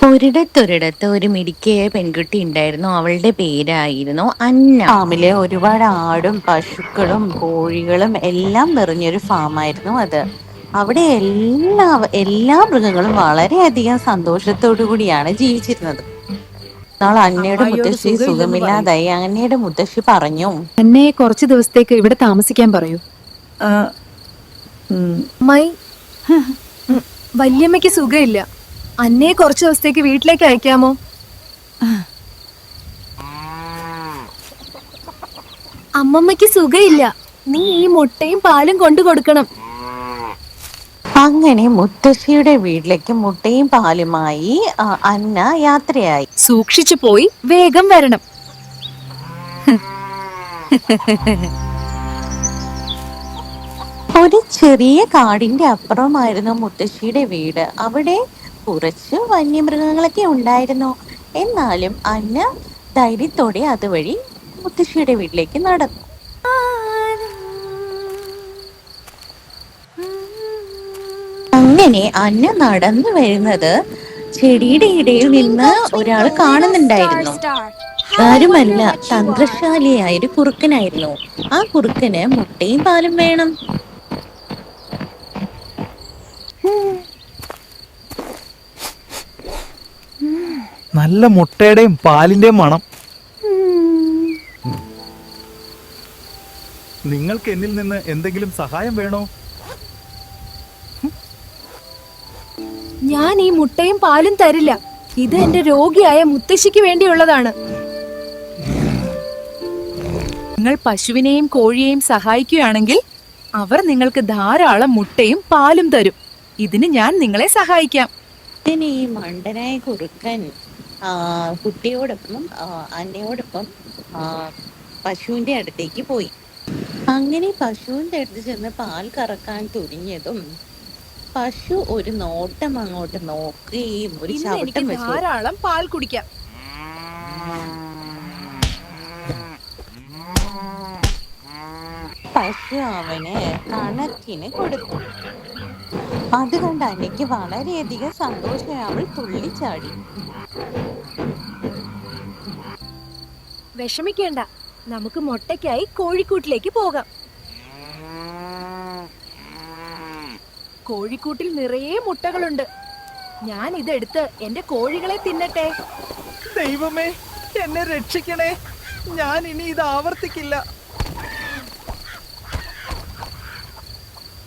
ഒരിടത്തൊരിടത്ത് ഒരു മിടുക്കിയായ പെൺകുട്ടി ഉണ്ടായിരുന്നു. അവളുടെ പേരായിരുന്നു അന്ന. ഫാമിലെ ഒരുപാട് ആടും പശുക്കളും കോഴികളും എല്ലാം നിറഞ്ഞൊരു ഫാമായിരുന്നു അത്. അവിടെ എല്ലാ മൃഗങ്ങളും വളരെയധികം സന്തോഷത്തോടു കൂടിയാണ് ജീവിച്ചിരുന്നത്. നാളെ അന്നയുടെ അമ്മായിയോട് മുത്തശ്ശി സുഖമില്ലെന്ന് പറയൂ. സുഖമില്ലാതായി. അന്നയുടെ മുത്തശ്ശി പറഞ്ഞു, എന്നെ കുറച്ചു ദിവസത്തേക്ക് ഇവിടെ താമസിക്കാൻ പറയൂ. ആ, ഉം, അമ്മായി, വല്യമ്മയ്ക്ക് സുഖമില്ല. അന്നയെ കുറച്ചു ദിവസത്തേക്ക് വീട്ടിലേക്ക് അയക്കാമോ? അമ്മമ്മയ്ക്ക് സുഖമില്ല. നീ ഈ മുട്ടയും പാലും കൊണ്ടു കൊടുക്കണം. അങ്ങനെ മുത്തശ്ശിയുടെ വീട്ടിലേക്ക് മുട്ടയും പാലുമായി അന്ന യാത്രയായി. സൂക്ഷിച്ചു പോയി വേഗം വരണം. ഒരു ചെറിയ കാടിന്റെ അപ്പുറമായിരുന്നു മുത്തശ്ശിയുടെ വീട്. അവിടെ കുറച്ച് വന്യമൃഗങ്ങളൊക്കെ ഉണ്ടായിരുന്നു. എന്നാലും അന്ന ധൈര്യത്തോടെ അതുവഴി മുത്തശ്ശിയുടെ വീട്ടിലേക്ക് നടന്നു. അങ്ങനെ അന്ന നടന്നു വരുന്നത് ചെടിയുടെ ഇടയിൽ നിന്ന് ഒരാൾ കാണുന്നുണ്ടായിരുന്നു. ആരുമല്ല, തന്ത്രശാലിയായ ഒരു കുറുക്കനായിരുന്നു. ആ കുറുക്കന് മുട്ടയും പാലും വേണം. നല്ല മുട്ടയുടെയും പാലിന്റെയും മണം. നിങ്ങൾക്ക് എന്നിൽ നിന്ന് എന്തെങ്കിലും സഹായം വേണോ? ഞാൻ ഈ മുട്ടയും പാലും തരില്ല. ഇത് എന്റെ രോഗിയായ മുത്തശ്ശിക്ക് വേണ്ടിയുള്ളതാണ്. നിങ്ങൾ പശുവിനെയും കോഴിയെയും സഹായിക്കുകയാണെങ്കിൽ അവർ നിങ്ങൾക്ക് ധാരാളം മുട്ടയും പാലും തരും. ഇതിന് ഞാൻ നിങ്ങളെ സഹായിക്കാം. പിന്നെ ഈ മണ്ടനായ കുറുക്കൻ കുട്ടിയോടൊപ്പം അന്നയോടൊപ്പം പശുവിന്റെ അടുത്തേക്ക് പോയി. അങ്ങനെ പശുവിന്റെ അടുത്ത് ചെന്ന് പാൽ കറക്കാൻ തുനിഞ്ഞതും പശു ഒരു നോട്ടം അങ്ങോട്ട് നോക്കുകയും ഒരു ചവിട്ടം വെച്ചു. ധാരാളം പാൽ കുടിക്കാം. പശു അവന് കണക്കിന് കൊടുത്തു. അതുകൊണ്ട് അന്നയ്ക്ക് വളരെയധികം സന്തോഷമായി. അവൾ തുള്ളിച്ചാടി. വിഷമിക്കേണ്ട, നമുക്ക് മുട്ടയ്ക്കായി കോഴിക്കൂട്ടിലേക്ക് പോകാം. കോഴിക്കൂട്ടിൽ നിറയെ മുട്ടകളുണ്ട്. ഞാൻ ഇതെടുത്ത് എന്റെ കോഴികളെ തിന്നട്ടെ. ദൈവമേ, എന്നെ രക്ഷിക്കണേ. ഞാൻ ഇനി ഇത് ആവർത്തിക്കില്ല.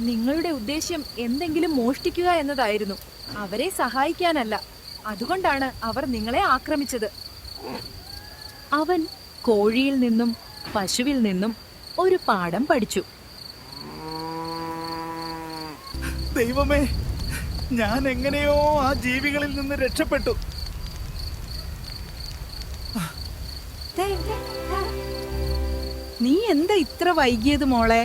നിങ്ങളുടെ ഉദ്ദേശ്യം എന്തെങ്കിലും മോഷ്ടിക്കുക എന്നതായിരുന്നു, അവരെ സഹായിക്കാനല്ല. അതുകൊണ്ടാണ് അവർ നിങ്ങളെ ആക്രമിച്ചത്. അവൻ കോഴിയിൽ നിന്നും പശുവിൽ നിന്നും ഒരു പാഠം പഠിച്ചു. ദൈവമേ, ഞാൻ എങ്ങനെയോ ആ ജീവികളിൽ നിന്ന് രക്ഷപ്പെട്ടു. നീ എന്താ ഇത്ര വൈകിയത് മോളെ?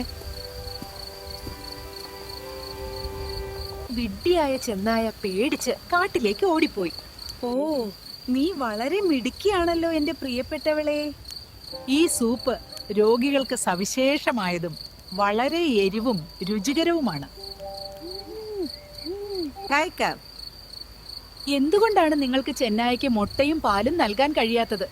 വിഡ്ഢിയായ ചെന്നായ പേടിച്ച് കാട്ടിലേക്ക് ഓടിപ്പോയി. ഓ, നീ വളരെ മിടുക്കിയാണല്ലോ എന്റെ പ്രിയപ്പെട്ടവളെ. ഈ സൂപ്പ് രോഗികൾക്ക് സവിശേഷമായതും വളരെ എരിവും രുചികരവുമാണ്. കഴിക്കാം. എന്തുകൊണ്ടാണ് നിങ്ങൾക്ക് ചെന്നായയ്ക്ക് മുട്ടയും പാലും നൽകാൻ കഴിയാത്തത്?